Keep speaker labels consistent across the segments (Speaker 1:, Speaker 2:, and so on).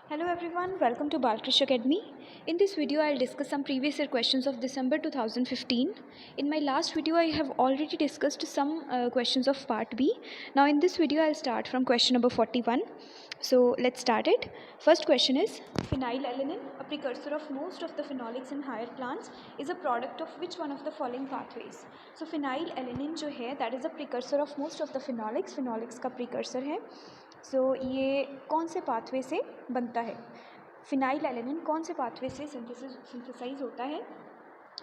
Speaker 1: Hello everyone, welcome to Balkrish Academy. In this video, I'll discuss some previous year questions of December 2015. In my last video, I have already discussed some questions of part B. Now in this video, I'll start from question number 41. So let's start it. First question is, phenylalanine, a precursor of most of the phenolics in higher plants, is a product of which one of the following pathways? So phenylalanine जो है, that is a precursor of most of the phenolics. Phenolics का precursor है. ये कौन से pathway से बनता है? फिनाइलएलेनिन कौन से पाथवे से सिंथेसाइज होता है?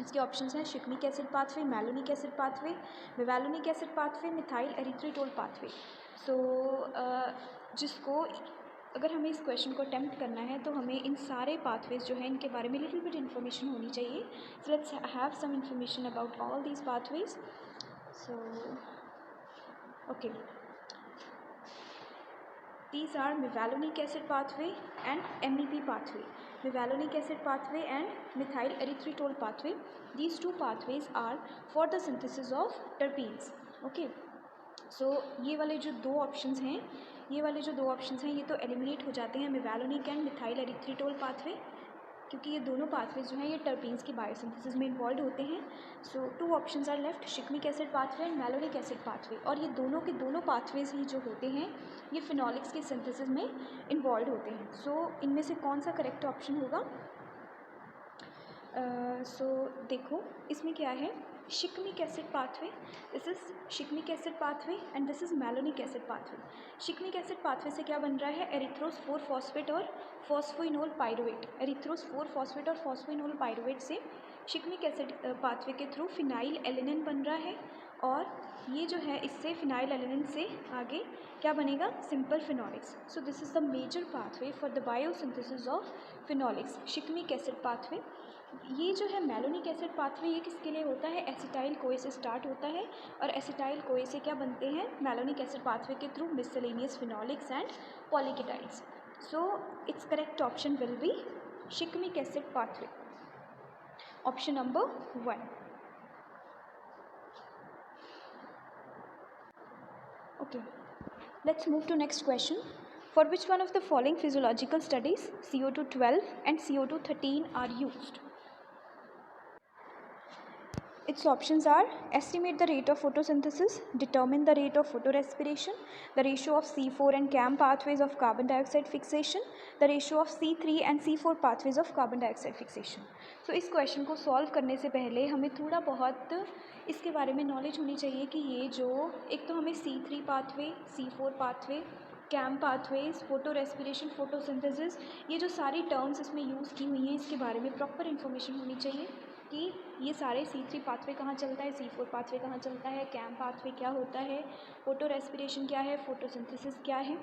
Speaker 1: इसके ऑप्शंस हैं shikimic acid pathway, malonic acid pathway, mevalonic acid pathway, methyl erythritol pathway. जिसको अगर हमें इस क्वेश्चन को अटेम्प्ट करना है तो हमें इन सारे पाथवेज जो हैं इनके बारे में लिटिल बिट इन्फॉर्मेशन होनी चाहिए. So let's have some information about all these pathways. Okay, these are mevalonic acid pathway and MEP pathway. Mevalonic acid pathway and methyl erythritol pathway. These two pathways are for the synthesis of terpenes. Okay. So ये वाले जो दो options हैं ये तो eliminate हो जाते हैं, मेवालोनिक एंड मिथाइल एरिथ्रिटोल पाथवे, क्योंकि ये दोनों पाथवेज जो हैं ये टर्पीन्स की बायोसिंथेसिस में इन्वॉल्व होते हैं. So two options are left, shikimic acid pathway and malonic acid pathway. और ये दोनों के दोनों पाथवेज ही जो होते हैं ये फिनॉलिक्स के सिंथेसिस में इन्वॉल्व होते हैं. सो इनमें से कौन सा करेक्ट ऑप्शन होगा? देखो इसमें क्या है, shikimic acid pathway, this is shikimic acid pathway and this is malonic acid pathway. Shikimic acid pathway से क्या बन रहा है? एरिथ्रोस 4 फॉस्फेट और फॉस्फोइनोल पायरुवेट. एरिथ्रोस 4 फॉस्फेट और फॉस्फोइनोल पायरुवेट से शिकमिक एसिड पाथवे के थ्रू फिनाइल एलेनिन बन रहा है. और ये जो है इससे फिनाइल एलेनिन से आगे क्या बनेगा? Simple phenolics. So this is the major pathway for the biosynthesis of phenolics, shikimic acid pathway. ये जो है मैलोनिक एसिड पाथवे, ये किसके लिए होता है? एसिटाइल कोए से स्टार्ट होता है और एसिटाइल कोए से क्या बनते हैं? मैलोनिक एसिड पाथवे के through miscellaneous phenolics and polyketides. So it's correct option will be shikimic acid pathway, option number 1. Okay, let's move to next question. For which one of the following physiological studies CO2-12 and CO2-13 are used? Its options are: estimate the rate of photosynthesis, determine the rate of photorespiration, the ratio of C4 and CAM pathways of carbon dioxide fixation, the ratio of C3 and C4 pathways of carbon dioxide fixation. So इस question को solve करने से पहले हमें थोड़ा बहुत इसके बारे में नॉलेज होनी चाहिए कि ये जो एक तो हमें C3 pathway, C4 pathway, CAM pathways, photo respiration, photosynthesis, ये जो सारी टर्म्स इसमें यूज़ की हुई हैं इसके बारे में प्रॉपर इन्फॉर्मेशन होनी चाहिए कि ये सारे C3 पाथवे कहाँ चलता है, C4 पाथवे कहाँ चलता है, कैम पाथवे क्या होता है, फोटो रेस्पिरेशन क्या है, फोटोसिंथेसिस क्या है.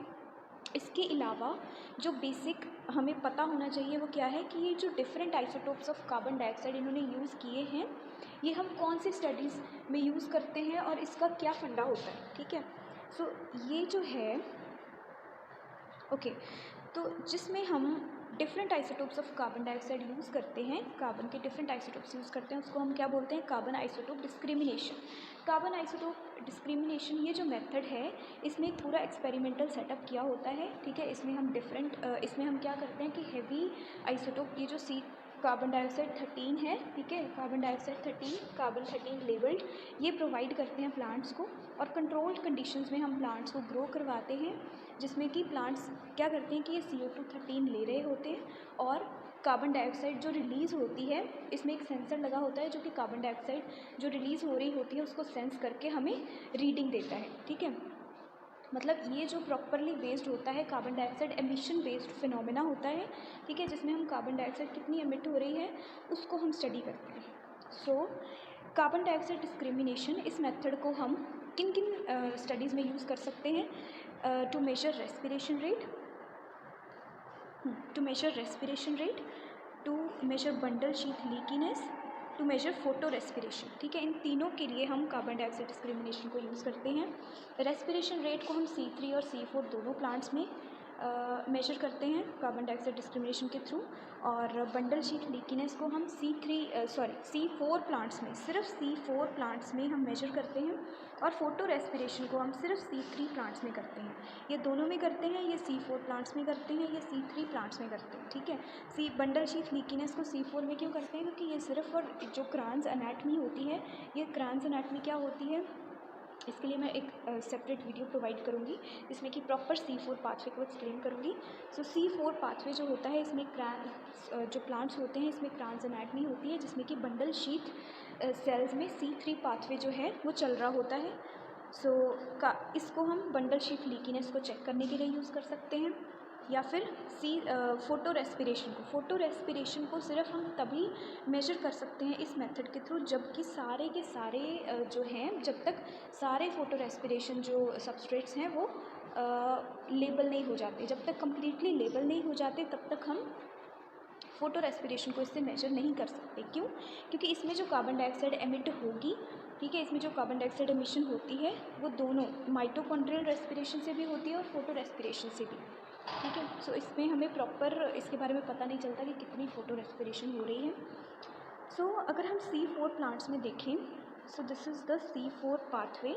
Speaker 1: इसके अलावा जो बेसिक हमें पता होना चाहिए वो क्या है कि ये जो different isotopes of carbon dioxide इन्होंने यूज़ किए हैं ये हम कौन सी स्टडीज़ में यूज़ करते हैं और इसका क्या फंडा होता है. ठीक है. सो ये जो है ओके, तो जिसमें हम different isotopes of carbon dioxide use करते हैं, कार्बन के डिफरेंट आइसोटोप्स यूज़ करते हैं, उसको हम क्या बोलते हैं? Carbon isotope discrimination. Carbon isotope discrimination ये जो मेथड है इसमें एक पूरा एक्सपेरिमेंटल सेटअप किया होता है. ठीक है. इसमें हम क्या करते हैं कि हेवी आइसोटोप, ये जो कार्बन डाइऑक्साइड 13 है, ठीक है, कार्बन डाइऑक्साइड 13, कार्बन 13 लेवल्ड, ये प्रोवाइड करते हैं प्लांट्स को. और कंट्रोल्ड कंडीशंस में हम प्लांट्स को ग्रो करवाते हैं जिसमें कि प्लांट्स क्या करते हैं कि ये CO2-13 ले रहे होते हैं और कार्बन डाइऑक्साइड जो रिलीज़ होती है इसमें एक सेंसर लगा होता है जो कि कार्बन डाइऑक्साइड जो रिलीज़ हो रही होती है उसको सेंस करके हमें रीडिंग देता है. ठीक है. मतलब ये जो प्रॉपरली बेस्ड होता है carbon dioxide emission based phenomena होता है. ठीक है. जिसमें हम कार्बन डाइऑक्साइड कितनी एमिट हो रही है उसको हम स्टडी करते हैं. सो कार्बन डाइऑक्साइड डिस्क्रिमिनेशन, इस मेथड को हम किन किन स्टडीज़ में यूज़ कर सकते हैं? To measure respiration rate, to measure bundle sheath leakiness, to measure photorespiration. ठीक है. इन तीनों के लिए हम कार्बन डाइऑक्साइड डिस्क्रिमिनेशन को यूज़ करते हैं. रेस्पिरेशन रेट को हम C3 और C4 दोनों प्लांट्स में मेजर करते हैं कार्बन डाइऑक्साइड डिस्क्रिमिनेशन के थ्रू। और बंडल शीट लीकीनेस को हम C4 प्लांट्स में, सिर्फ C4 प्लांट्स में हम मेजर करते हैं, और फोटो रेस्पिरेशन को हम सिर्फ C3 प्लांट्स में करते हैं। ये दोनों में करते हैं, ये C4 प्लांट्स में करते हैं, ये C3 प्लांट्स में करते हैं, ठीक है। बंडल शीट लीकीनेस को C4 में क्यों करते हैं? क्योंकि ये सिर्फ, और जो क्रांस एनाटमी होती है, ये क्रांस एनाटमी क्या होती है, इसके लिए मैं एक सेपरेट वीडियो प्रोवाइड करूँगी जिसमें कि प्रॉपर C4 पाथवे को एक्सप्लेन करूँगी। सो C4 पाथवे जो होता है, इसमें जो प्लांट्स होते हैं इसमें क्रांस एनाटमी होती है, जिसमें कि बंडल शीट सेल्स में C3 पाथवे जो है वो चल रहा होता है। इसको हम बंडल शीट लीकीनेस को चेक करने के लिए यूज़ कर सकते हैं, या फिर फोटो रेस्पिरेशन को सिर्फ हम तभी मेजर कर सकते हैं इस मेथड के थ्रू जबकि सारे के सारे जो हैं, जब तक सारे फोटो रेस्पिरेशन जो सबस्ट्रेट्स हैं वो लेबल नहीं हो जाते, जब तक कम्प्लीटली लेबल नहीं हो जाते तब तक हम फोटो रेस्पिरेशन को इससे मेजर नहीं कर सकते। क्यों? क्योंकि इसमें जो कार्बन डाइऑक्साइड एमिट होगी, ठीक है, इसमें जो कार्बन डाइऑक्साइड एमिशन होती है वो दोनों माइटोकॉन्ड्रियल रेस्पिरेशन से भी होती है और फोटो रेस्पिरेशन से भी, ठीक है। सो इसमें हमें प्रॉपर इसके बारे में पता नहीं चलता कि कितनी फोटो रेस्पिरेशन हो रही है। सो अगर हम C4 प्लांट्स में देखें, सो this is the C4 pathway,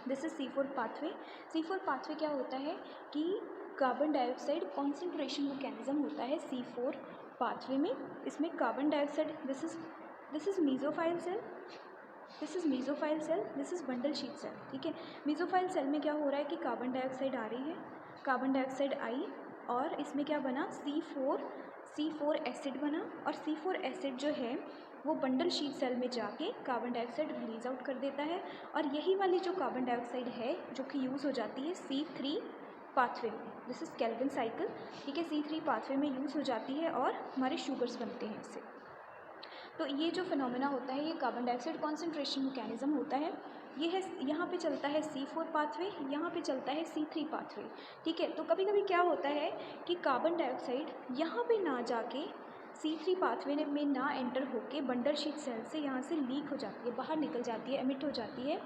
Speaker 1: this is C4 pathway. C4 pathway क्या होता है कि कार्बन डाइऑक्साइड कॉन्सेंट्रेशन मैकेनिज़्म होता है C4 पाथवे में। इसमें carbon dioxide, this is mesophyll cell, this is mesophyll cell, this is bundle sheath cell, ठीक है। मेसोफाइल सेल में क्या हो रहा है कि कार्बन डाइऑक्साइड आ रही है, कार्बन डाइऑक्साइड आई और इसमें क्या बना, C4 एसिड बना, और C4 एसिड जो है वो बंडल शीट सेल में जाके कार्बन डाइऑक्साइड रिलीज़ आउट कर देता है, और यही वाली जो कार्बन डाइऑक्साइड है जो कि यूज़ हो जाती है C3 पाथवे में, दिस इज़ केल्विन साइकिल, ठीक है, C3 पाथवे में यूज़ हो जाती है और हमारे शुगर्स बनते हैं इससे। तो ये जो फिनोमेना होता है, ये कार्बन डाइऑक्साइड कॉन्सेंट्रेशन मैकेनिज़्म होता है, ये है, यहाँ पे चलता है C4 पाथवे, यहाँ पे चलता है C3 पाथवे, ठीक है। तो कभी कभी क्या होता है कि कार्बन डाइऑक्साइड यहाँ पे ना जाके C3 पाथवे में ना एंटर होके बंडल शीट सेल से यहाँ से लीक हो जाती है, बाहर निकल जाती है, एमिट हो जाती है।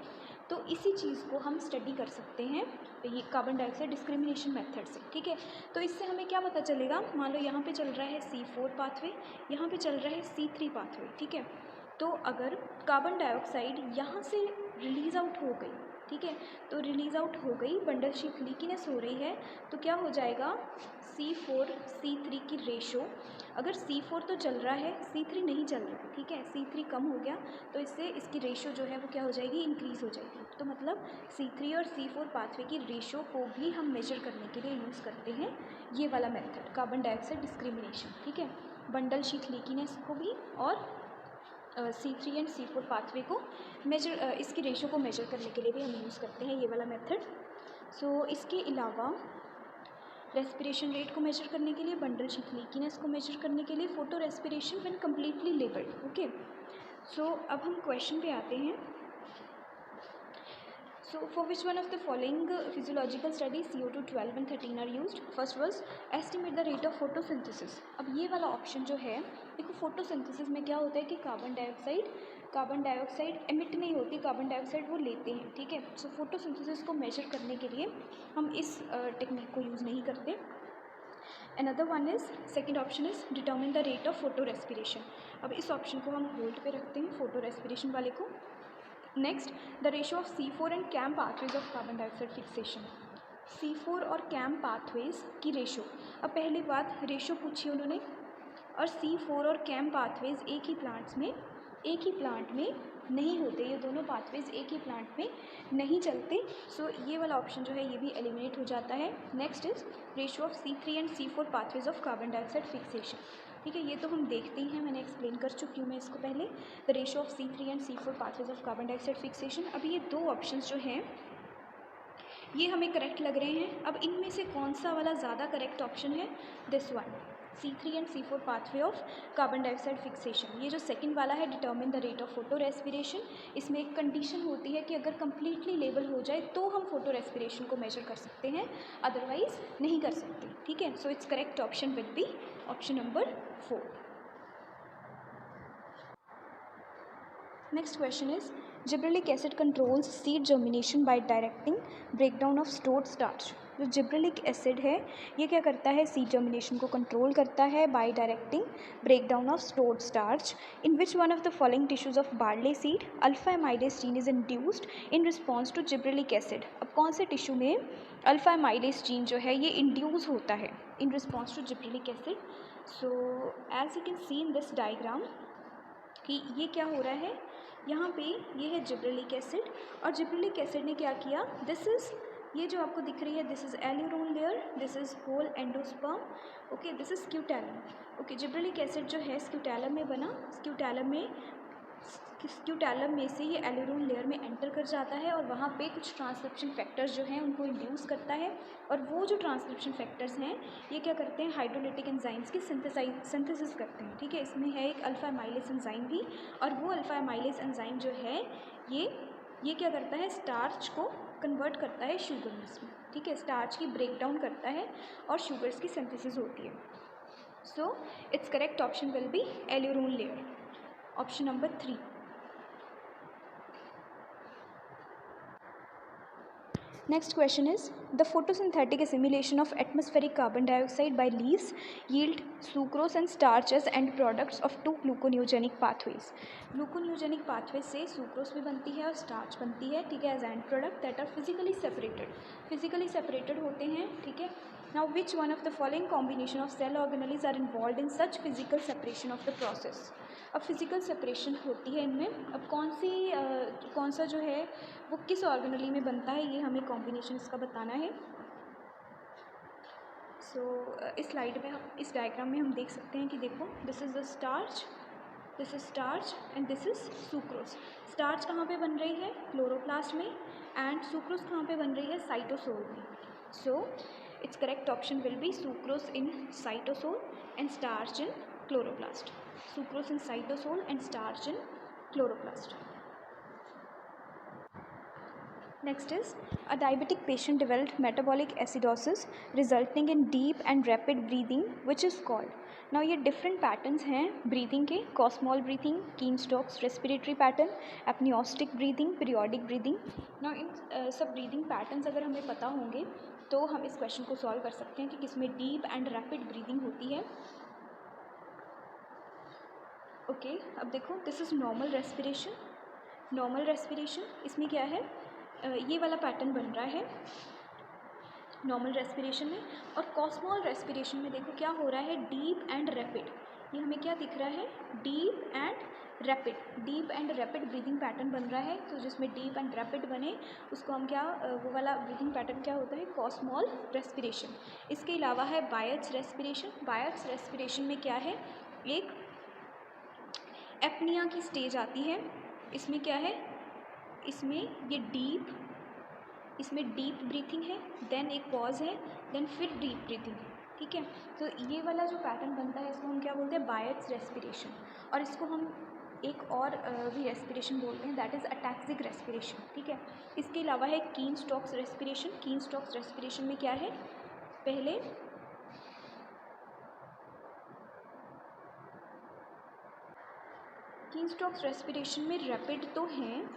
Speaker 1: तो इसी चीज़ को हम स्टडी कर सकते हैं ये कार्बन डाइऑक्साइड डिस्क्रिमिनेशन मेथड से, ठीक है। तो इससे हमें क्या पता चलेगा, मान लो यहाँ पे चल रहा है C4 पाथवे, यहाँ पे चल रहा है C3 पाथवे, ठीक है। तो अगर कार्बन डाइऑक्साइड यहाँ से रिलीज़ आउट हो गई, ठीक है, तो रिलीज़ आउट हो गई, बंडल शीट लीकीनेस हो रही है, तो क्या हो जाएगा, C4 C3 की रेशो, अगर C4 तो चल रहा है, C3 नहीं चल रहा है, ठीक है, C3 कम हो गया, तो इससे इसकी रेशो जो है वो क्या हो जाएगी, इंक्रीज़ हो जाएगी। तो मतलब C3 और C4 पाथवे की रेशो को भी हम मेजर करने के लिए यूज़ करते हैं ये वाला मेथड, कार्बन डाइऑक्साइड डिस्क्रिमिनेशन, ठीक है। बंडल शीट लीकीनेस को भी और C3 एंड C4 पाथवे को मेजर, इसकी रेशो को मेजर करने के लिए भी हम यूज़ करते हैं ये वाला मेथड। सो इसके अलावा रेस्पिरेशन रेट को मेजर करने के लिए, बंडल शीट लीकीनेस को मेजर करने के लिए, photorespiration when completely labelled, okay. So अब हम क्वेश्चन पे आते हैं। So for which one of the following physiological studies CO2, 12 and 13 are used? First was estimate the rate of photosynthesis. अब ये वाला ऑप्शन जो है, देखो फोटोसिंथेसिस में क्या होता है कि कार्बन डाइऑक्साइड एमिट नहीं होती, कार्बन डाइऑक्साइड वो लेते हैं, ठीक है। सो फोटोसिंथेसिस को मेजर करने के लिए हम इस टेक्निक को यूज़ नहीं करते। Another one is, second option is determine the rate of photo respiration. अब इस ऑप्शन को हम होल्ड पे रखते हैं, फोटो रेस्पिरेशन वाले को। Next, the ratio of C4 and CAM pathways of carbon dioxide fixation. C4 और कैम पाथवेज की रेशो, अब पहली बात रेशो पूछी उन्होंने, और C4 और कैम पाथवेज एक ही प्लांट में नहीं होते, ये दोनों पाथवेज एक ही प्लांट में नहीं चलते। सो ये वाला ऑप्शन जो है ये भी एलिमिनेट हो जाता है। Next is ratio of C3 and C4 pathways of carbon dioxide fixation, ठीक है, ये तो हम देखते ही हैं, मैंने एक्सप्लेन कर चुकी हूँ मैं इसको पहले, the ratio of C3 and C4 pathways of carbon dioxide fixation. अब ये दो ऑप्शंस जो हैं ये हमें करेक्ट लग रहे हैं। अब इनमें से कौन सा वाला ज़्यादा करेक्ट ऑप्शन है, this one, C3 and C4 pathway of carbon dioxide fixation. ये जो सेकंड वाला है, determine the rate of photo respiration, इसमें एक कंडीशन होती है कि अगर कम्प्लीटली लेबल हो जाए तो हम फोटो रेस्पिरेशन को मेजर कर सकते हैं, अदरवाइज नहीं कर सकते, ठीक है। So it's correct option will B option number 4. Next question is, gibberellic acid controls seed germination by directing breakdown of stored starch. जो जिब्रेलिक एसिड है ये क्या करता है, सी टर्मिनेशन को कंट्रोल करता है by directing breakdown of stored starch. In which one of the following tissues of barley seed alpha amylase gene is induced in response to gibberellic acid. अब कौन से टिश्यू में अल्फा एमाइलेज जीन जो है ये induce होता है in response to gibberellic acid. So as you can see in this diagram कि ये क्या हो रहा है, यहाँ पे ये है जिब्रेलिक एसिड और जिब्रेलिक एसिड ने क्या किया, दिस इज़ ये जो आपको दिख रही है this is aleurone layer, this is whole endosperm, okay, this is scutellum. Okay, gibberellic acid जो है स्क्यूटैलम में बना, स्क्यूटैलम में से ये एल्यूरोन लेयर में एंटर कर जाता है और वहाँ पे कुछ ट्रांसक्रिप्शन फैक्टर्स जो हैं उनको इंड्यूस करता है और वो जो ट्रांसक्रिप्शन फैक्टर्स हैं ये क्या करते हैं, हाइड्रोलिटिक एंजाइम्स की सिंथेसिस करते हैं। ठीक है, इसमें है एक अल्फा एमाइलेज एंजाइम भी और वो अल्फा एमाइलेज एंजाइम जो है ये क्या करता है, स्टार्च को कन्वर्ट करता है शुगर्स में। ठीक है, स्टार्च की ब्रेक डाउन करता है और शुगर्स की सिंथेसिस होती है। So it's correct option will B aleurone layer, option number 3। Next question is, the photosynthetic assimilation of atmospheric carbon dioxide by leaves yield sucrose and starch as end products of two gluconeogenic pathways. Gluconeogenic pathways से sucrose भी बनती है और starch बनती है, ठीक है, as end product that are physically separated होते हैं। ठीक है, now which one of the following combination of cell organelles are involved in such physical separation of the process? अब फिज़िकल सेपरेशन होती है इनमें, अब कौन सा जो है वो किस ऑर्गेनली में बनता है ये हमें कॉम्बिनेशन इसका बताना है। सो इस स्लाइड में हम, इस डायग्राम में हम देख सकते हैं कि देखो this is the starch, this is starch and this is sucrose. Starch कहाँ पे बन रही है, क्लोरोप्लास्ट में, एंड सुक्रोज कहाँ पे बन रही है, साइटोसोल में। सो it's correct option will B sucrose in cytosol and starch in chloroplast. Sucrose in cytosol and starch in chloroplast. Next is, a diabetic patient developed metabolic acidosis resulting in deep and rapid breathing which is called. Now ये different patterns हैं breathing के, Kussmaul breathing, Keen-Stokes respiratory pattern, apneustic breathing, periodic breathing. Now इन सब breathing patterns अगर हमें पता होंगे तो हम इस question को solve कर सकते हैं कि किसमें deep and rapid breathing होती है। ओके, अब देखो दिस इज़ नॉर्मल रेस्पिरेशन, इसमें क्या है, ये वाला पैटर्न बन रहा है नॉर्मल रेस्पिरेशन में, और कॉस्मॉल रेस्पिरेशन में देखो क्या हो रहा है, डीप एंड रैपिड। ये हमें क्या दिख रहा है, deep and rapid breathing pattern बन रहा है। तो जिसमें डीप एंड रैपिड बने उसको हम क्या, वो वाला ब्रीदिंग पैटर्न क्या होता है, कॉस्मॉल रेस्पिरेशन। इसके अलावा है बायर्ट्स रेस्पिरेशन में क्या है, एक एपनिया की स्टेज आती है। इसमें क्या है, इसमें ये डीप ब्रीथिंग है, देन एक पॉज है, देन फिर डीप ब्रीथिंग है। ठीक है, तो ये वाला जो पैटर्न बनता है इसको हम क्या बोलते हैं, बायर्ट्स रेस्पिरेशन, और इसको हम एक और भी रेस्पिरेशन बोलते हैं, दैट इज़ अटैक्सिक रेस्पिरेशन। ठीक है, इसके अलावा है कीन-स्टोक्स रेस्पिरेशन में क्या है, पहले कीन-स्टोक्स रेस्पिरेशन में रैपिड तो हैं,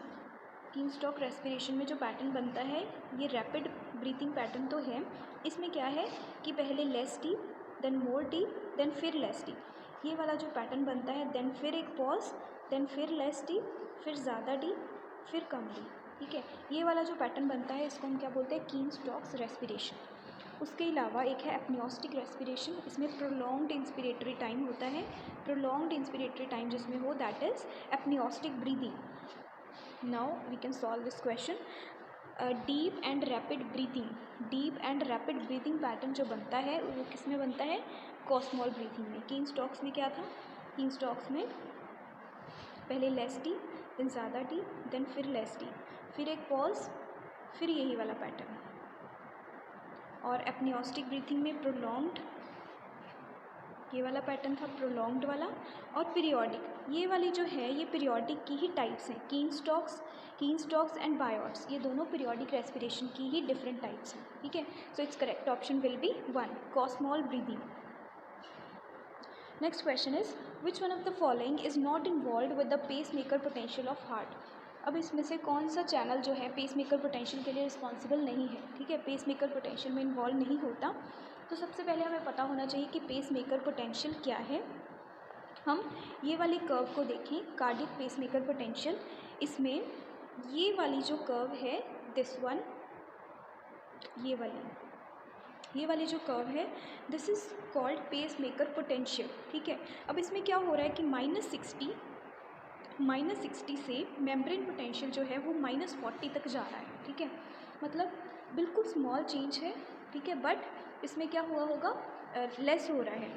Speaker 1: कीन-स्टोक रेस्पिरेशन में जो पैटर्न बनता है ये रैपिड ब्रीथिंग पैटर्न तो है। इसमें क्या है कि पहले less deep, then more deep, then फिर लेस डीप, ये वाला जो पैटर्न बनता है, देन फिर एक पॉज, देन फिर लेस डीप, फिर ज़्यादा डीप, फिर कम डीप। ठीक है, ये वाला जो पैटर्न बनता है इसको हम क्या बोलते हैं, कीन-स्टोक्स रेस्पिरेशन। उसके अलावा एक है एपनियोस्टिक रेस्पिरेशन, इसमें प्रोलॉन्ग्ड इंस्पिरेटरी टाइम होता है, प्रोलॉन्ग्ड इंस्पिरेटरी टाइम जिसमें हो, that is apneustic breathing. Now we can solve this question. Deep and rapid breathing pattern जो बनता है वो किस में बनता है, कॉस्मॉल ब्रीथिंग में। कीन-स्टोक्स में क्या था, कीन-स्टोक्स में पहले लेस डीप, देन ज़्यादा डीप, देन फिर लेस डीप, फिर एक पॉज, फिर यही वाला पैटर्न। और एपनियोस्टिक ब्रीथिंग में प्रोलॉन्ग्ड, ये वाला पैटर्न था प्रोलॉन्ग्ड वाला, और पीरियोडिक, ये वाली जो है ये पीरियोडिक की ही टाइप्स हैं। कीन-स्टोक्स एंड बायर्ट्स, ये दोनों पीरियोडिक रेस्पिरेशन की ही डिफरेंट टाइप्स हैं। ठीक है, so it's correct option will be 1, Kussmaul breathing. Next question is, which one of the following is not involve with the pacemaker potential of heart. अब इसमें से कौन सा चैनल जो है पेसमेकर पोटेंशियल के लिए रिस्पॉन्सिबल नहीं है, ठीक है, पेसमेकर पोटेंशियल में इन्वॉल्व नहीं होता। तो सबसे पहले हमें पता होना चाहिए कि पेसमेकर पोटेंशियल क्या है। हम ये वाली कर्व को देखें, कार्डियक पेसमेकर पोटेंशियल, इसमें ये वाली जो कर्व है, दिस वन, ये वाली जो कर्व है, this is called pacemaker potential, ठीक है। अब इसमें क्या हो रहा है कि -60 से मेम्ब्रेन पोटेंशियल जो है वो -40 तक जा रहा है, ठीक है। मतलब बिल्कुल स्मॉल चेंज है, ठीक है, बट इसमें क्या हुआ लेस हो रहा है,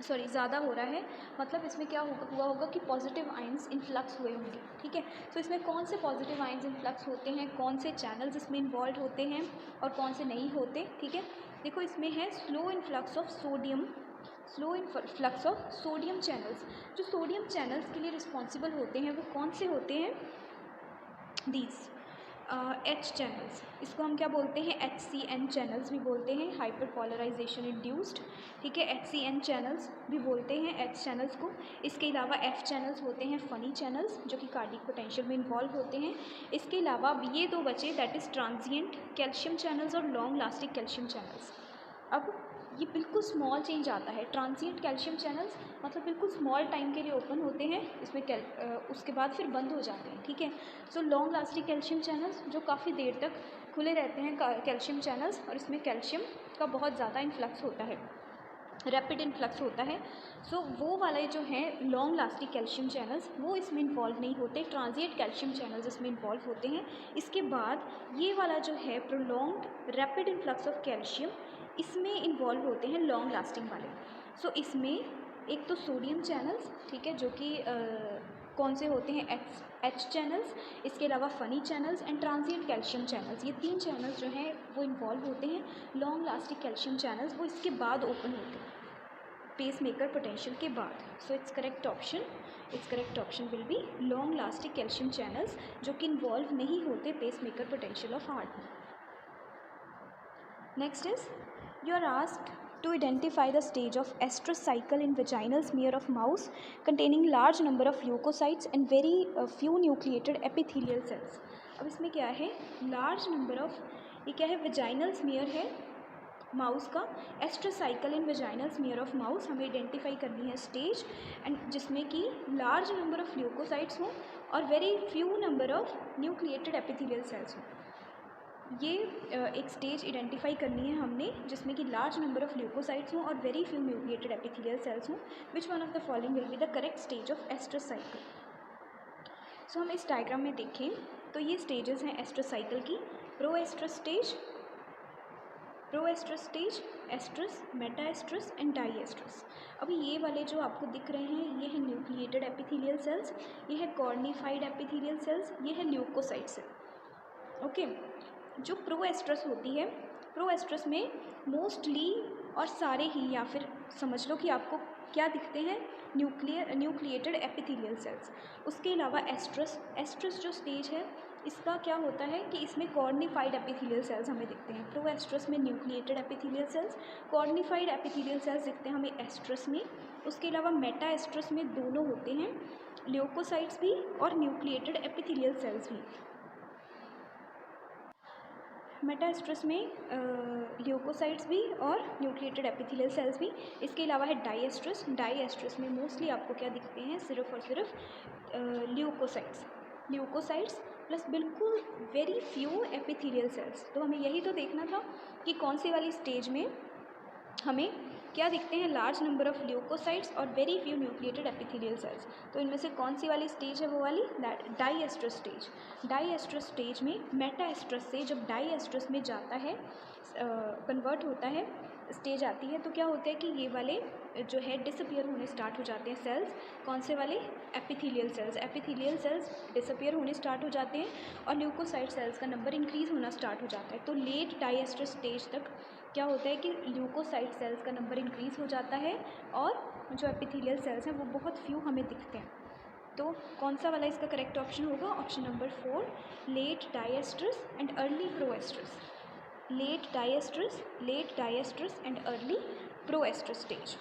Speaker 1: सॉरी ज़्यादा हो रहा है। मतलब इसमें क्या हुआ होगा कि पॉजिटिव आयंस इन्फ्लक्स हुए होंगे, ठीक है। तो इसमें कौन से पॉजिटिव आयंस इन्फ्लक्स होते हैं, कौन से चैनल्स इसमें इन्वॉल्व होते हैं और कौन से नहीं होते, ठीक है। देखो इसमें है slow influx of sodium channels. जो सोडियम चैनल्स के लिए रिस्पॉन्सिबल होते हैं वो कौन से होते हैं, दीज H चैनल्स, इसको हम क्या बोलते हैं, HCN चैनल्स भी बोलते हैं, हाइपर पोलराइजेशन इंड्यूस्ड, ठीक है, HCN चैनल्स भी बोलते हैं H चैनल्स को। इसके अलावा F चैनल्स होते हैं फनी चैनल्स, जो कि कार्डियक पोटेंशियल में इन्वॉल्व होते हैं। इसके अलावा ये दो बचे, that is transient calcium channels और लॉन्ग लास्टिंग कैल्शियम चैनल्स। अब ये बिल्कुल स्मॉल चेंज आता है, ट्रांजिएंट कैल्शियम चैनल्स मतलब बिल्कुल स्मॉल टाइम के लिए ओपन होते हैं, इसमें उसके बाद फिर बंद हो जाते हैं, ठीक है। So long lasting calcium channels जो काफ़ी देर तक खुले रहते हैं कैल्शियम चैनल्स, और इसमें कैल्शियम का बहुत ज़्यादा इन्फ्लक्स होता है, रैपिड इन्फ्लक्स होता है। सो वो वाले जो हैं लॉन्ग लास्टिंग कैल्शियम चैनल्स वो इसमें इन्वॉल्व नहीं होते, ट्रांजिएंट कैल्शियम चैनल्स इसमें इन्वॉल्व होते हैं। इसके बाद ये वाला जो है prolonged rapid influx of calcium, इसमें इन्वॉल्व होते हैं लॉन्ग लास्टिंग वाले। सो इसमें एक तो सोडियम चैनल्स, ठीक है, जो कि कौन से होते हैं, H चैनल्स, इसके अलावा funny channels and transient calcium channels, ये 3 चैनल्स जो हैं वो इन्वॉल्व होते हैं। लॉन्ग लास्टिंग कैल्शियम चैनल्स वो इसके बाद ओपन होते हैं, पेसमेकर पोटेंशियल के बाद। सो it's correct option will B long lasting calcium channels, जो कि इन्वॉल्व नहीं होते पेसमेकर पोटेंशियल ऑफ हार्ट में। Next is, you are asked to identify the stage of estrus cycle in vaginal smear of mouse containing large number of leukocytes and very few nucleated epithelial cells। अब इसमें क्या है, large number of, ये क्या है, vaginal smear है mouse का, estrus cycle in vaginal smear of mouse हमें आइडेंटिफाई करनी है स्टेज, एंड जिसमें कि लार्ज नंबर ऑफ ल्यूकोसाइट्स हों और very few number of nucleated epithelial cells हों। ये एक स्टेज आइडेंटिफाई करनी है हमने जिसमें कि लार्ज नंबर ऑफ ल्यूकोसाइट्स हों और very few nucleated epithelial cells हों। Which one of the following will be the correct stage of oestrus cycle. So हम इस डायग्राम में देखें तो ये स्टेजेस हैं एस्ट्रस साइकिल की, pro oestrus stage, oestrus, meta oestrus and di oestrus. अभी ये वाले जो आपको दिख रहे हैं ये है न्यूक्लिएटेड एपिथेलियल सेल्स, ये है कॉर्निफाइड एपिथेलियल सेल्स, ये है ल्यूकोसाइट सेल। ओके, जो प्रो एस्ट्रस होती है, प्रो एस्ट्रस में मोस्टली और सारे ही, या फिर समझ लो कि आपको क्या दिखते हैं, न्यूक्लिएटेड एपिथेलियल सेल्स। उसके अलावा एस्ट्रस जो स्टेज है इसका क्या होता है कि इसमें कॉर्निफाइड एपिथेलियल सेल्स हमें दिखते हैं। प्रो एस्ट्रस में nucleated epithelial sales, cornified epithelial cells दिखते हैं हमें एस्ट्रस में। उसके अलावा मेटा एस्ट्रस में दोनों होते हैं, ल्यूकोसाइट्स भी और न्यूक्लिएटेड एपिथेलियल सेल्स भी। मेटा एस्ट्रस में ल्यूकोसाइट्स भी और न्यूक्लिएटेड एपिथेलियल सेल्स भी। इसके अलावा है डाई एस्ट्रस में मोस्टली आपको क्या दिखते हैं, सिर्फ और सिर्फ ल्यूकोसाइट्स प्लस बिल्कुल वेरी फ्यू एपिथेलियल सेल्स। तो हमें यही तो देखना था कि कौन सी वाली स्टेज में हमें क्या दिखते हैं, लार्ज नंबर ऑफ ल्यूकोसाइट्स और very few nucleated epithelial sales. तो इनमें से कौन सी वाली स्टेज है वो वाली, diestrus stage. Diestrus stage में मेटा एस्ट्रस से जब डाई एस्ट्रस में जाता है, कन्वर्ट होता है, स्टेज आती है, तो क्या होता है कि ये वाले जो है डिसअपियर होने स्टार्ट हो जाते हैं सेल्स। कौन से वाले, एपिथेलियल सेल्स डिसअपियर होने स्टार्ट हो जाते हैं और ल्यूकोसाइट सेल्स का नंबर इंक्रीज़ होना स्टार्ट हो जाता है। तो लेट डाई एस्ट्रस स्टेज तक क्या होता है कि ल्यूकोसाइट सेल्स का नंबर इंक्रीज़ हो जाता है और जो एपिथेलियल सेल्स हैं वो बहुत फ्यू हमें दिखते हैं। तो कौन सा वाला इसका करेक्ट ऑप्शन होगा, option number 4, late diestrus and early proestrus. Late diestrus and early pro oestrus stage.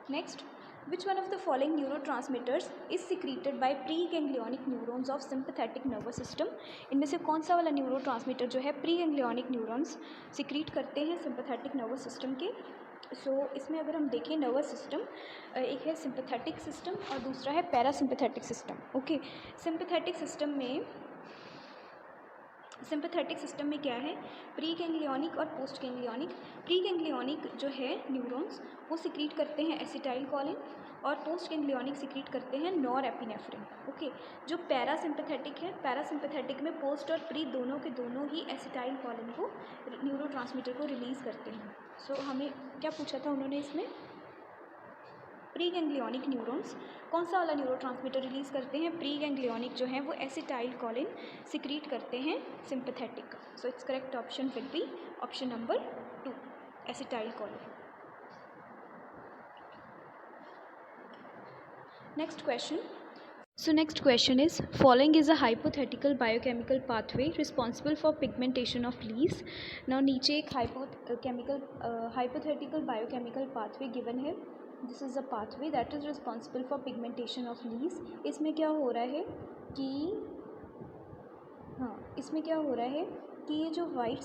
Speaker 1: Next, Which one of the following neurotransmitters is secreted by preganglionic neurons of sympathetic nervous system? इनमें से कौन सा वाला neurotransmitter जो है प्रीगैंग्लियोनिक neurons secrete करते हैं sympathetic nervous system के? इसमें अगर हम देखें नर्वस सिस्टम, एक है सिंपैथेटिक सिस्टम और दूसरा है parasympathetic system. Okay, sympathetic system में क्या है? प्री गैंग्लियोनिक और पोस्ट गैंग्लियोनिक. प्री गैंग्लियोनिक जो है न्यूरॉन्स वो सिक्रीट करते हैं एसिटाइल कोलिन और पोस्ट गैंग्लियोनिक सिक्रीट करते हैं नॉर एपिनेफ्रिन. ओके, जो पैरासिम्पैथेटिक है, पैरासिम्पैथेटिक में पोस्ट और प्री दोनों के दोनों ही एसिटाइल कोलिन को न्यूरोट्रांसमीटर को रिलीज़ करते हैं. हमें क्या पूछा था उन्होंने इसमें? प्री गैंग्लियोनिक न्यूरॉन्स कौन सा वाला न्यूरोट्रांसमीटर रिलीज़ करते हैं? प्री गैंग्लियोनिक जो है वो एसिटाइल कोलिन सिक्रीट करते हैं sympathetic. It's correct option will B option number 2, acetyl choline. Next question. Next question is, following is a hypothetical biochemical pathway responsible for pigmentation of leaves. Now नीचे एक hypothetical biochemical pathway given है. This is a pathway that is responsible for pigmentation of leaves. इसमें क्या हो रहा है कि ये जो वाइट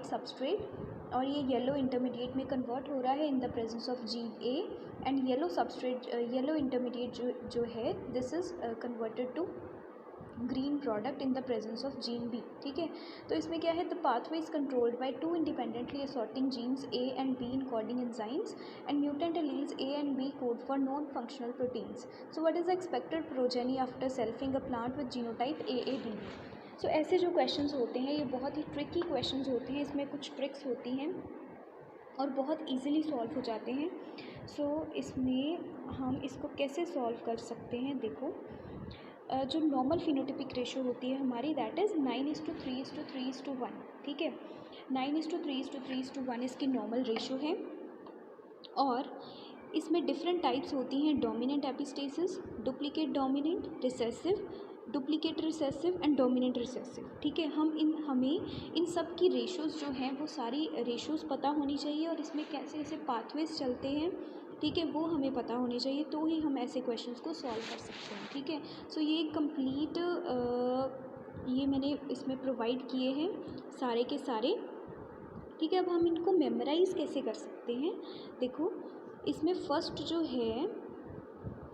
Speaker 1: सबस्ट्रेट और ये येलो इंटरमीडिएट में कन्वर्ट हो रहा है in the presence of gene A, and yellow intermediate जो है this is converted to green product in the presence of gene B. ठीक है, तो इसमें क्या है? The pathway is controlled by 2 independently assorting genes A and B encoding enzymes, and mutant alleles A and B code for non functional proteins. What is the expected progeny after selfing a plant with genotype A B? ऐसे जो questions होते हैं ये बहुत ही tricky questions होते हैं. इसमें कुछ ट्रिक्स होती हैं और बहुत इजीली सॉल्व हो जाते हैं. इसमें हम इसको कैसे सॉल्व कर सकते हैं? देखो, जो नॉर्मल फिनोटिपिक रेशो होती है हमारी दैट इज़ 9:3:3:1. ठीक है, 9:3:3:1 इसकी नॉर्मल रेशो है. और इसमें डिफरेंट टाइप्स होती हैं: dominant epistasis, duplicate dominant, recessive, duplicate recessive and dominant recessive. ठीक है, हमें इन सब की रेशोज़ जो हैं वो सारी रेशोज़ पता होनी चाहिए और इसमें कैसे कैसे पाथवेज चलते हैं, ठीक है, वो हमें पता होने चाहिए, तो ही हम ऐसे क्वेश्चंस को सॉल्व कर सकते हैं. ठीक है, ये कंप्लीट ये मैंने इसमें प्रोवाइड किए हैं सारे के सारे. ठीक है, अब हम इनको मेमोराइज़ कैसे कर सकते हैं? देखो, इसमें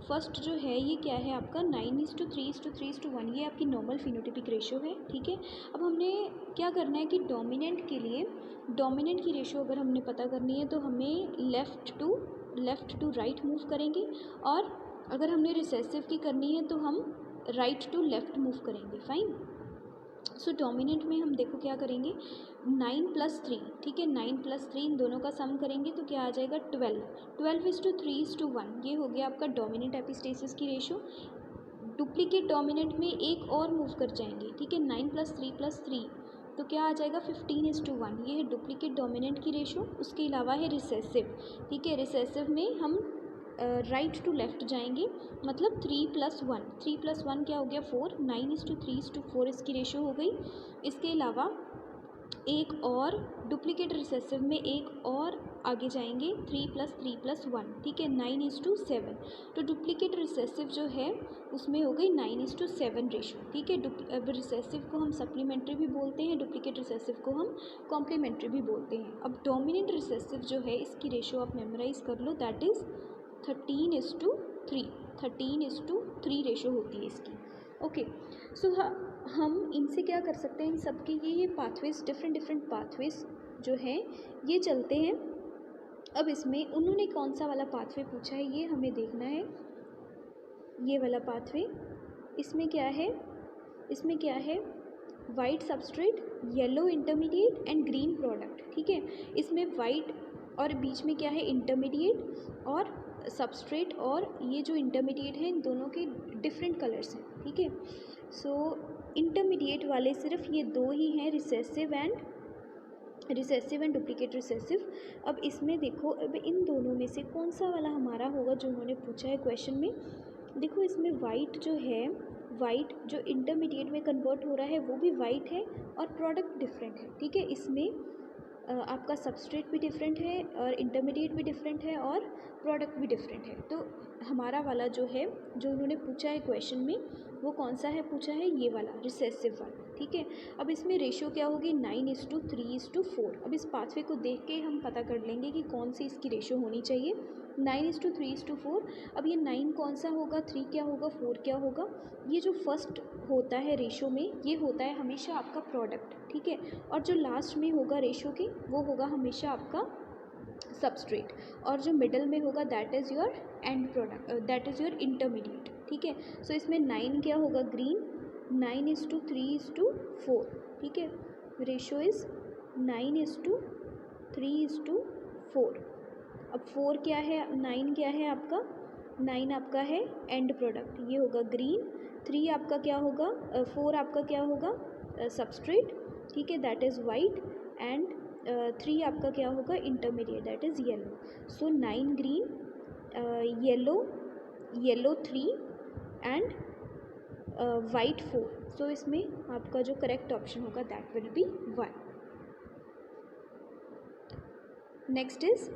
Speaker 1: फर्स्ट जो है ये क्या है आपका? 9:3:3:1. ये आपकी नॉर्मल फिनोटिपिक रेशो है. ठीक है, अब हमने क्या करना है कि डोमिनेंट के लिए डोमिनेंट की रेशो अगर हमने पता करनी है तो हमें लेफ़्ट टू राइट मूव करेंगे, और अगर हमने रिसेसिव की करनी है तो हम राइट टू लेफ़्ट मूव करेंगे. फाइन. डोमिनेंट में हम देखो क्या करेंगे, 9+3. ठीक है, 9+3 इन दोनों का सम करेंगे तो क्या आ जाएगा? 12. 12:3:1 ये हो गया आपका डोमिनेंट एपिस्टेसिस की रेशो. डुप्लीकेट डोमिनेंट में एक और मूव कर जाएंगे. ठीक है, 9+3+3 तो क्या आ जाएगा? 15:1. ये है डुप्लीकेट डोमिनेंट की रेशो. उसके अलावा है रिसेसिव. ठीक है, रिसेसिव में हम राइट टू लेफ़्ट जाएंगे, मतलब 3+1. 3+1 क्या हो गया? 4. 9:3:4 इसकी रेशो हो गई. इसके अलावा एक और डुप्लीकेट रिसेसिव में एक और आगे जाएंगे, 3+3+1. ठीक है, 9:7. तो डुप्लीकेट रिसेसिव जो है उसमें हो गई 9:7 रेशो. ठीक है, अब रिसेसिव को हम सप्लीमेंट्री भी बोलते हैं, डुप्लीकेट रिसेसिव को हम कॉम्प्लीमेंट्री भी बोलते हैं. अब डोमिनेंट रिसेसिव जो है इसकी रेशो आप मेमोराइज़ कर लो, दैट इज़ 13:3. 13:3 रेशो होती है इसकी. ओके, हम इनसे क्या कर सकते हैं? इन सब के ये पाथवेज, डिफरेंट पाथवेज जो हैं ये चलते हैं. अब इसमें उन्होंने कौन सा वाला पाथवे पूछा है ये हमें देखना है. ये वाला पाथवे, इसमें क्या है? White substrate, yellow intermediate and green product. ठीक है, इसमें वाइट और बीच में क्या है? इंटरमीडिएट, और सबस्ट्रेट और ये जो इंटरमीडिएट है इन दोनों के डिफरेंट कलर्स हैं. ठीक है, इंटरमीडिएट वाले सिर्फ ये दो ही हैं, रिसेसिव एंड डुप्लीकेट रिसेसिव. अब इसमें देखो, अब इन दोनों में से कौन सा वाला हमारा होगा जो उन्होंने पूछा है क्वेश्चन में. देखो, इसमें वाइट जो इंटरमीडिएट में कन्वर्ट हो रहा है वो भी वाइट है और प्रोडक्ट डिफरेंट है. ठीक है, इसमें आपका सबस्ट्रेट भी डिफरेंट है और इंटरमीडिएट भी डिफरेंट है और प्रोडक्ट भी डिफरेंट है। तो हमारा वाला जो है, जो उन्होंने पूछा है क्वेश्चन में, वो कौन सा है पूछा है, ये वाला रिसेसिव वाला, ठीक है। अब इसमें रेशियो क्या होगी, 9:3:4। अब इस पाथवे को देख के हम पता कर लेंगे कि कौन सी इसकी रेशियो होनी चाहिए। 9:3:4। अब ये 9 कौन सा होगा, 3 क्या होगा, 4 क्या होगा। ये जो फर्स्ट होता है रेशियो में, ये होता है हमेशा आपका प्रोडक्ट, ठीक है। और जो लास्ट में होगा रेशियो के, वो होगा हमेशा आपका सबस्ट्रेट। और जो मिडल में होगा that is your and product, that is your intermediate, ठीक है। सो इसमें 9 क्या होगा, ग्रीन, 9:3:4, ठीक है। Ratio is 9:3:4। अब 4 क्या है, 9 क्या है आपका, 9 आपका है एंड प्रोडक्ट, ये होगा ग्रीन। 3 आपका क्या होगा, 4 आपका क्या होगा, सबस्ट्रेट, ठीक है, दैट इज़ वाइट। एंड 3 आपका क्या होगा, intermediate, that is yellow. So 9 green, yellow 3 and white 4। सो इसमें आपका जो करेक्ट ऑप्शन होगा that will be 1. Next is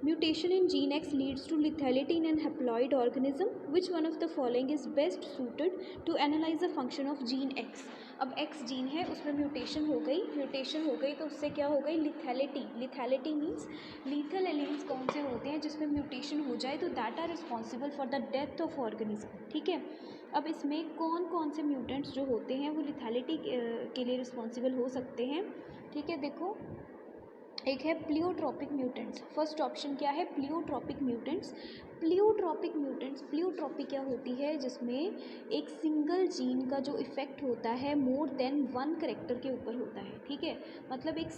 Speaker 1: mutation in gene X leads to lethality in an haploid organism. Which one of the following is best suited to analyze the function of gene X? अब X gene है, उसमें mutation हो गई तो उससे क्या हो गई, lethality. Lethality means lethal elements कौन से होते हैं जिसमें म्यूटेशन हो जाए तो that are responsible for the death of organism, ठीक है। अब इसमें कौन कौन से म्यूटेंट्स जो होते हैं वो लिथैलिटी के लिए रिस्पॉन्सिबल हो सकते हैं, ठीक है। देखो, एक है प्लियोट्रॉपिक म्यूटेंट्स। फर्स्ट ऑप्शन क्या है, प्लियोट्रॉपिक म्यूटेंट्स। प्लियोट्रॉपी क्या होती है, जिसमें एक सिंगल जीन का जो इफ़ेक्ट होता है मोर देन 1 करेक्टर के ऊपर होता है, ठीक है। मतलब एक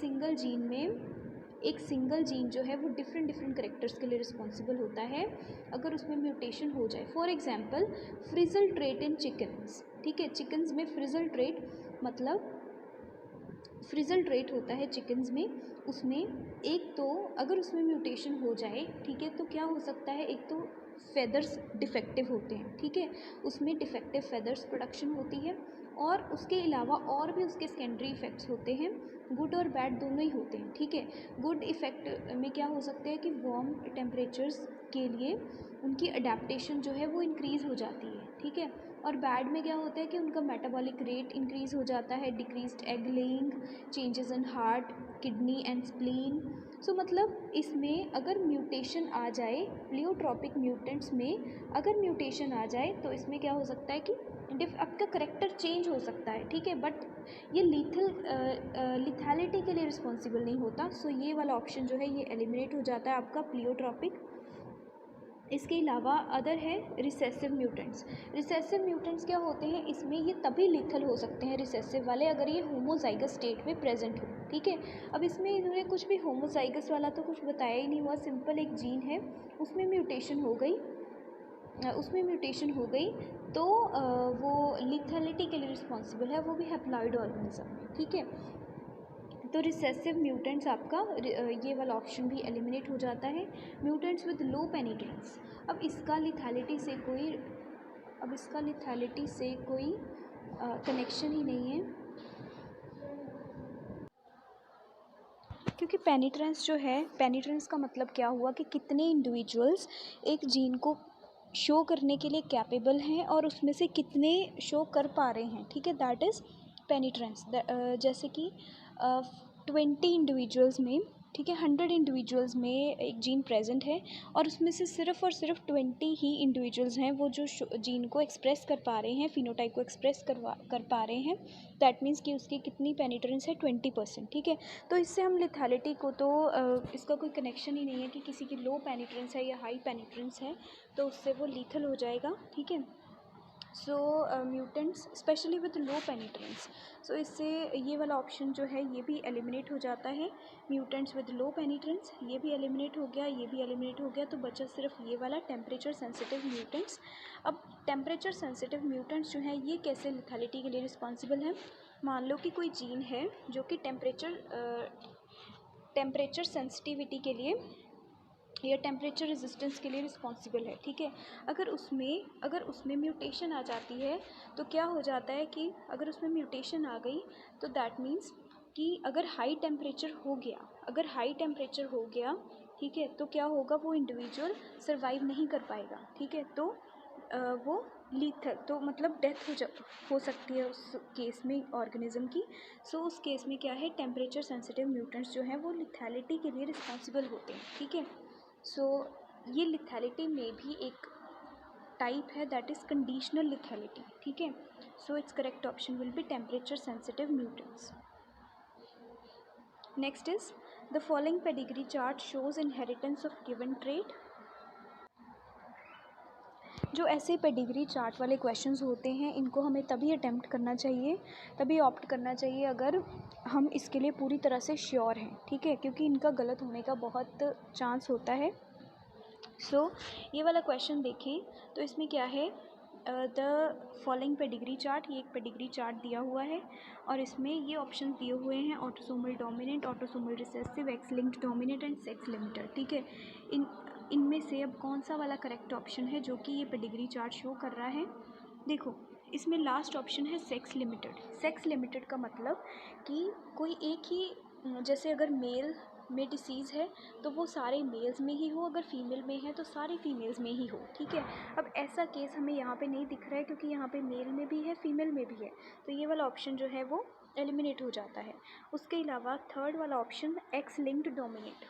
Speaker 1: सिंगल जीन जो है वो डिफरेंट करेक्टर्स के लिए रिस्पॉन्सिबल होता है अगर उसमें म्यूटेशन हो जाए। For example frizzle trait in chickens, ठीक है। चिकन्स में फ्रिजल ट्रेट मतलब फ्रिजल ट्रेट होता है चिकन्स में। उसमें एक तो अगर उसमें म्यूटेशन हो जाए, ठीक है, तो क्या हो सकता है, एक तो फेदर्स डिफेक्टिव होते हैं, ठीक है, उसमें डिफेक्टिव फेदर्स प्रोडक्शन होती है। और उसके अलावा और भी उसके सेकेंडरी इफ़ेक्ट्स होते हैं, गुड और बैड दोनों ही होते हैं, ठीक है। गुड इफ़ेक्ट में क्या हो सकते हैं कि वार्म टेम्परेचर्स के लिए उनकी अडेप्टेशन जो है वो इंक्रीज़ हो जाती है, ठीक है। और बैड में क्या होता है कि उनका मेटाबॉलिक रेट इंक्रीज़ हो जाता है, decreased egg laying, changes in heart, kidney and spleen. So मतलब इसमें अगर म्यूटेशन आ जाए, प्लियोट्रॉपिक म्यूटेंट्स में अगर म्यूटेशन आ जाए तो इसमें क्या हो सकता है कि आपका करेक्टर चेंज हो सकता है, ठीक है, बट ये लिथैलिटी के लिए रिस्पॉन्सिबल नहीं होता। सो ये वाला ऑप्शन जो है ये एलिमिनेट हो जाता है आपका प्लियोट्रॉपिक। इसके अलावा अदर है रिसेसिव म्यूटेंट्स। रिसेसिव म्यूटेंट्स क्या होते हैं, इसमें ये तभी लीथल हो सकते हैं रिसेसिव वाले अगर ये होमोजाइगस स्टेट में प्रेजेंट हो, ठीक है। अब इसमें इन्होंने कुछ भी होमोजाइगस वाला तो कुछ बताया ही नहीं हुआ, सिंपल एक जीन है उसमें म्यूटेशन हो गई तो वो लिथैलिटी के लिए रिस्पॉन्सिबल है, वो भी हैप्लॉइड ऑर्गेनिज्म में, ठीक है। तो रिसेसिव म्यूटेंट्स आपका ये वाला ऑप्शन भी एलिमिनेट हो जाता है। म्यूटेंट्स विद लो पेनिट्रेंस, अब इसका लिथैलिटी से कोई कनेक्शन ही नहीं है, क्योंकि पेनिट्रेंस जो है, पेनिट्रेंस का मतलब क्या हुआ कि कितने इंडिविजुअल्स एक जीन को शो करने के लिए कैपेबल हैं और उसमें से कितने शो कर पा रहे हैं, ठीक है, दैट इज़ पेनिट्रेंस। जैसे कि 20 इंडिविजुअल्स में, ठीक है, 100 इंडिविजुअल्स में एक जीन प्रेजेंट है और उसमें से सिर्फ और सिर्फ 20 ही इंडिविजुअल्स हैं वो जो जीन को एक्सप्रेस कर पा रहे हैं, फिनोटाइप को एक्सप्रेस कर पा रहे हैं। दैट मीन्स कि उसकी कितनी पेनिट्रेंस है, 20%, ठीक है। तो इससे हम लिथैलिटी को तो इसका कोई कनेक्शन ही नहीं है कि किसी की लो पेनिट्रेंस है या हाई पेनिट्रेंस है तो उससे वो लीथल हो जाएगा, ठीक है। सो म्यूटेंट्स स्पेशली विद लो पेनिट्रेंस, सो इससे ये वाला ऑप्शन जो है ये भी एलिमिनेट हो जाता है। म्यूटेंट्स विद लो पेनिट्रेंस ये भी एलिमिनेट हो गया, ये भी एलिमिनेट हो गया, तो बचा सिर्फ ये वाला टेम्परेचर सेंसिटिव म्यूटेंट्स। अब टेम्परेचर सेंसिटिव म्यूटेंट्स जो है ये कैसे लिथैलिटी के लिए रिस्पॉन्सिबल है। मान लो कि कोई जीन है जो कि टेम्परेचर सेंसिटिविटी के लिए या टेम्परेचर रेजिस्टेंस के लिए रिस्पॉन्सिबल है, ठीक है। अगर उसमें म्यूटेशन आ जाती है तो क्या हो जाता है कि अगर उसमें म्यूटेशन आ गई तो दैट मीन्स कि अगर हाई टेम्परेचर हो गया, ठीक है, तो क्या होगा, वो इंडिविजुअल सर्वाइव नहीं कर पाएगा, ठीक है, तो वो लीथल, तो मतलब डेथ हो सकती है उस केस में ऑर्गेनिज्म की। सो उस केस में क्या है, टेम्परेचर सेंसिटिव म्यूटेंट्स जो हैं वो लिथैलिटी के लिए रिस्पॉन्सिबल होते हैं, ठीक है। सो ये लिथैलिटी में भी एक टाइप है, दैट इज़ कंडीशनल लिथैलिटी, ठीक है। So it's correct option will B temperature sensitive mutants. Next is the following pedigree chart shows inheritance of given trait. जो ऐसे पेडिग्री चार्ट वाले क्वेश्चंस होते हैं इनको हमें तभी अटेम्प्ट करना चाहिए, तभी ऑप्ट करना चाहिए अगर हम इसके लिए पूरी तरह से श्योर हैं, ठीक है, क्योंकि इनका गलत होने का बहुत चांस होता है। सो ये वाला क्वेश्चन देखें तो इसमें क्या है, द फॉलोइंग पेडिग्री चार्ट, ये एक पेडिग्री चार्ट दिया हुआ है और इसमें ये ऑप्शन दिए हुए हैं, autosomal dominant, autosomal recessive, x linked dominant and sex limited, ठीक है। इनमें से अब कौन सा वाला करेक्ट ऑप्शन है जो कि ये पेडिग्री चार्ट शो कर रहा है। देखो इसमें लास्ट ऑप्शन है सेक्स लिमिटेड। सेक्स लिमिटेड का मतलब कि कोई एक ही, जैसे अगर मेल में डिसीज़ है तो वो सारे मेल्स में ही हो, अगर फीमेल में है तो सारे फीमेल्स में ही हो, ठीक है। अब ऐसा केस हमें यहाँ पे नहीं दिख रहा है क्योंकि यहाँ पे मेल में भी है फीमेल में भी है, तो ये वाला ऑप्शन जो है वो एलिमिनेट हो जाता है। उसके अलावा थर्ड वाला ऑप्शन एक्स लिंक्ड डोमिनेट।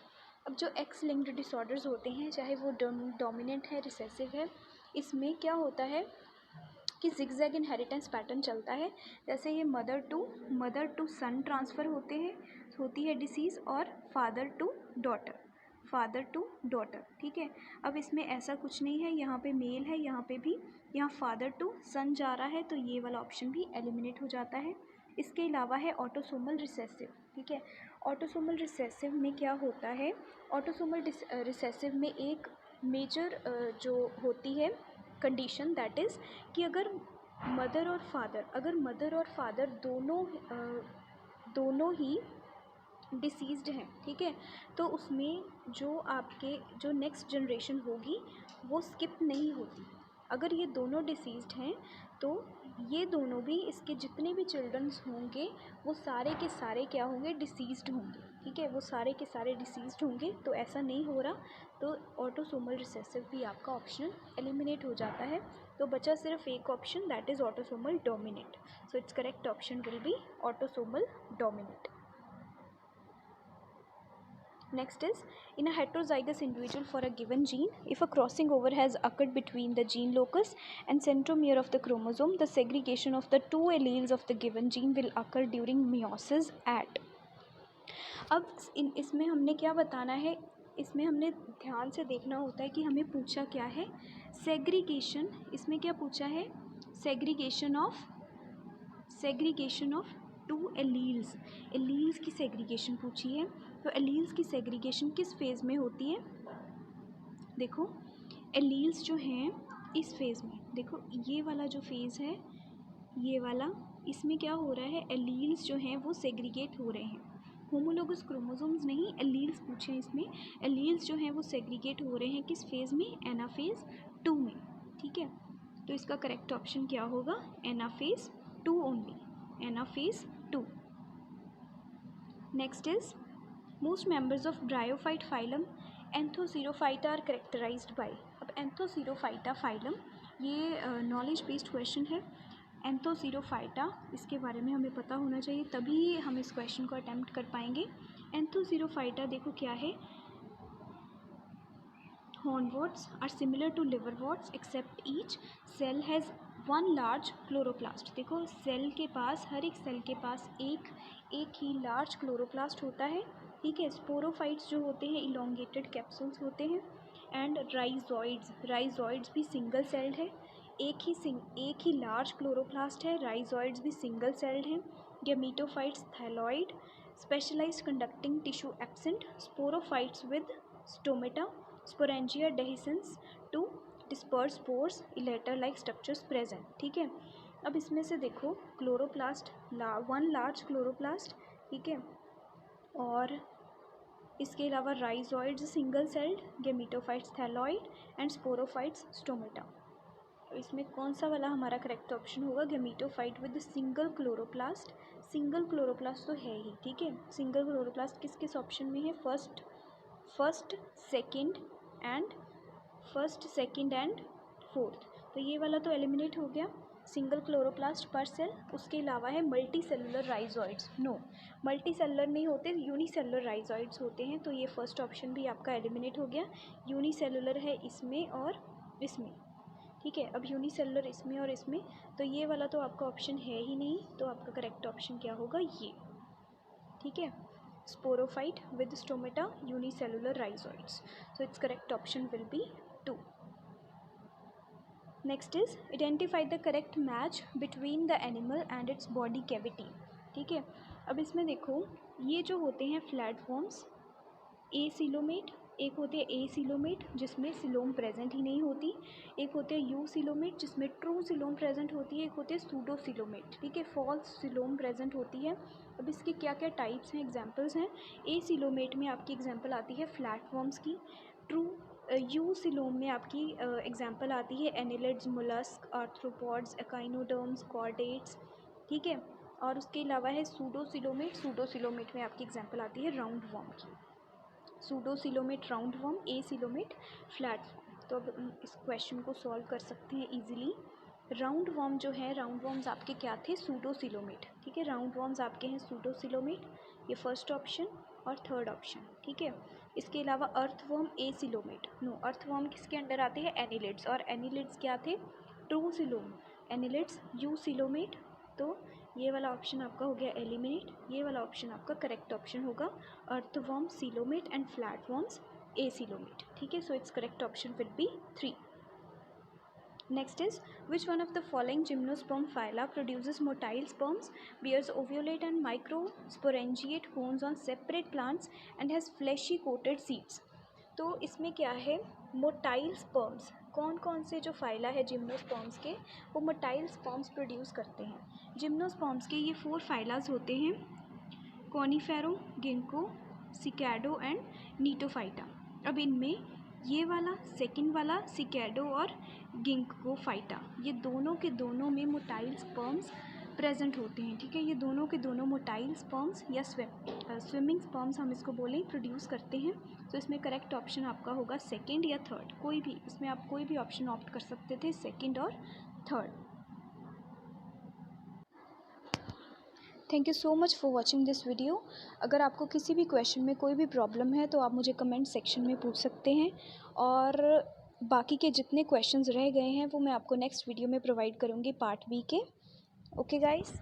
Speaker 1: अब जो एक्स लिंक्ड डिसऑर्डर्स होते हैं, चाहे वो डोमिनेंट है, रिसेसिव है, इसमें क्या होता है कि जिगजैग इनहेरिटेंस पैटर्न चलता है। जैसे ये मदर टू सन ट्रांसफ़र होती है डिसीज़, और फादर टू डॉटर, ठीक है। अब इसमें ऐसा कुछ नहीं है, यहाँ पे मेल है, यहाँ पे भी, यहाँ फादर टू सन जा रहा है, तो ये वाला ऑप्शन भी एलिमिनेट हो जाता है। इसके अलावा है ऑटोसोमल रिसेसिव, ठीक है। ऑटोसोमल रिसेसिव में क्या होता है, ऑटोसोमल रिसेसिव में एक मेजर जो होती है कंडीशन, दैट इज़ कि अगर मदर और फादर दोनों ही डिसीज़्ड हैं, ठीक है, तो उसमें जो आपके जो नेक्स्ट जनरेशन होगी वो स्किप नहीं होती। अगर ये दोनों डिसीज़्ड हैं तो ये दोनों भी, इसके जितने भी चिल्ड्रंस होंगे वो सारे के सारे क्या होंगे, डिसीज़्ड होंगे, ठीक है, वो सारे के सारे डिसीज़्ड होंगे। तो ऐसा नहीं हो रहा, तो ऑटोसोमल रिसेसिव भी आपका ऑप्शन एलिमिनेट हो जाता है। तो बचा सिर्फ एक option, that is autosomal dominant. So it's correct option will B autosomal dominant. Next is, in a heterozygous individual for a given gene, if a crossing over has occurred between the gene locus and centromere of the chromosome, the segregation of the two alleles of the given gene will occur during meiosis at. अब इसमें हमने क्या बताना है, इसमें हमने ध्यान से देखना होता है कि हमें पूछा क्या है, सेग्रीगेशन। इसमें क्या पूछा है, सेग्रीगेशन ऑफ टू एलील्स की सेग्रीगेशन पूछी है। तो एलील्स की सेग्रीगेशन किस फेज़ में होती है, देखो एलील्स जो हैं इस फेज़ में, देखो ये वाला जो फेज़ है, ये वाला, इसमें क्या हो रहा है, एलील्स जो हैं वो सेग्रीगेट हो रहे हैं। होमोलोगस क्रोमोसोम्स नहीं, एलील्स पूछे हैं इसमें। एलील्स जो हैं वो सेग्रीगेट हो रहे हैं किस फेज़ में, एनाफेज़ 2 में, ठीक है। तो इसका करेक्ट ऑप्शन क्या होगा, anaphase 2 only, anaphase 2। Next is, most members of bryophyte phylum Anthocerophyta are characterised by. अब एंथोसीरोफाइटा फाइलम, ये नॉलेज बेस्ड क्वेश्चन है। एंथोसीरोफाइटा, इसके बारे में हमें पता होना चाहिए, तभी हम इस क्वेश्चन को अटेम्प्ट कर पाएंगे। एंथोसीरोफाइटा देखो क्या है, hornworts are similar to liverworts except each cell has one large chloroplast। देखो सेल के पास, हर एक सेल के पास एक ही लार्ज क्लोरोप्लास्ट होता है, ठीक है। स्पोरोफाइट्स जो होते हैं इलोंगेटेड कैप्सूल्स होते हैं, एंड राइजॉइड्स भी सिंगल सेल्ड है, एक ही लार्ज क्लोरोप्लास्ट है, राइजॉइड्स भी सिंगल सेल्ड हैं। Gametophytes thalloid, specialised conducting tissue absent, sporophytes with stomata, sporangia dehiscens to disperse spores, elater like structures present, ठीक है। अब इसमें से देखो क्लोरोप्लास्ट, वन लार्ज क्लोरोप्लास्ट, ठीक है, और इसके अलावा rhizoids single celled, gametophytes thalloid and sporophytes stomata. इसमें कौन सा वाला हमारा करेक्ट ऑप्शन होगा, gametophyte with single chloroplast, single chloroplast तो है ही, ठीक है। सिंगल क्लोरोप्लास्ट किस किस ऑप्शन में है, फर्स्ट सेकंड एंड फोर्थ। तो ये वाला तो एलिमिनेट हो गया, सिंगल क्लोरोप्लास्ट पर सेल। उसके अलावा है multicellular rhizoids, no multicellular नहीं होते, यूनिसेलुलर राइजोइड्स होते हैं। तो ये फर्स्ट ऑप्शन भी आपका एलिमिनेट हो गया। यूनिसेलुलर है इसमें और इसमें, ठीक है। अब यूनिसेलुलर इसमें और इसमें, तो ये वाला तो आपका ऑप्शन है ही नहीं, तो आपका करेक्ट ऑप्शन क्या होगा, ये, ठीक है। Sporophyte with stomata unicellular rhizoids, so its correct option will be 2. Next is identify the correct match between the animal and its body cavity, ठीक है। अब इसमें देखो, ये जो होते हैं फ्लैटफॉर्म्स, ए सिलोमेट, एक होते हैं ए सिलोमेट जिसमें सिलोम प्रेजेंट ही नहीं होती, एक होते हैं यू सिलोमेट जिसमें ट्रू सिलोम प्रेजेंट होती है, एक होते हैं सूडो सिलोमेट, ठीक है, फॉल्स सिलोम प्रेजेंट होती है। अब इसके क्या क्या टाइप्स हैं, एग्जांपल्स हैं। ए सिलोमेट में आपकी एग्जांपल आती है फ्लैटफॉर्म्स की। ट्रू यू सिलोम में आपकी एग्जांपल आती है annelids, mollusc, arthropods, echinoderms, chordates, ठीक है। और उसके अलावा है सूडो सिलोमेट में आपकी एग्जांपल आती है राउंड वर्म की। सूडो सिलोमेट राउंड वर्म, ए सिलोमेट फ्लैट वर्म। तो अब हम इस क्वेश्चन को सॉल्व कर सकते हैं इजीली। राउंड वर्म जो है, राउंड वर्म्स आपके क्या थे, सूडो सिलोमेट, ठीक है। राउंड वर्म्स आपके हैं सूडो सिलोमेट, ये फर्स्ट ऑप्शन और थर्ड ऑप्शन, ठीक है। इसके अलावा अर्थवर्म ए सिलोमेट, नो अर्थवर्म किसके अंडर आते हैं, एनिलिड्स, और एनिलिड्स क्या थे, true coelom, annelids you coelomate. तो ये वाला ऑप्शन आपका हो गया एलिमिनेट, ये वाला ऑप्शन आपका करेक्ट ऑप्शन होगा, earthworm coelomate and flatworms A coelomate, ठीक है। So it's correct option will B 3. Next is, which one of the following gymnosperm phyla produces motile sperms, bears ovulate and microsporangiate cones on separate plants and has fleshy coated seeds? तो इसमें क्या है, motile sperms, कौन कौन से जो phyla है gymnosperms के, वो मोटाइल स्पर्म्स प्रोड्यूस करते हैं। जिम्नोस्पर्म्स के ये 4 फाइलाज होते हैं, कॉनिफेरो, गिंको, सिकैडो एंड नीटोफाइटा। अब इनमें ये वाला सेकंड वाला सिकैडो और गिंकोफाइटा, ये दोनों के दोनों में मोटाइल स्पर्म्स प्रेजेंट होते हैं, ठीक है। ये दोनों के दोनों मोटाइल स्पर्म्स या स्विमिंग स्पर्म्स हम इसको बोलें, प्रोड्यूस करते हैं। तो इसमें करेक्ट ऑप्शन आपका होगा सेकंड या थर्ड, कोई भी, इसमें आप कोई भी ऑप्शन ऑप्ट कर सकते थे, सेकंड और third. Thank you so much for watching this video. अगर आपको किसी भी क्वेश्चन में कोई भी प्रॉब्लम है तो आप मुझे कमेंट सेक्शन में पूछ सकते हैं, और बाकी के जितने क्वेश्चंस रह गए हैं वो मैं आपको नेक्स्ट वीडियो में प्रोवाइड करूँगी पार्ट बी के। Okay guys.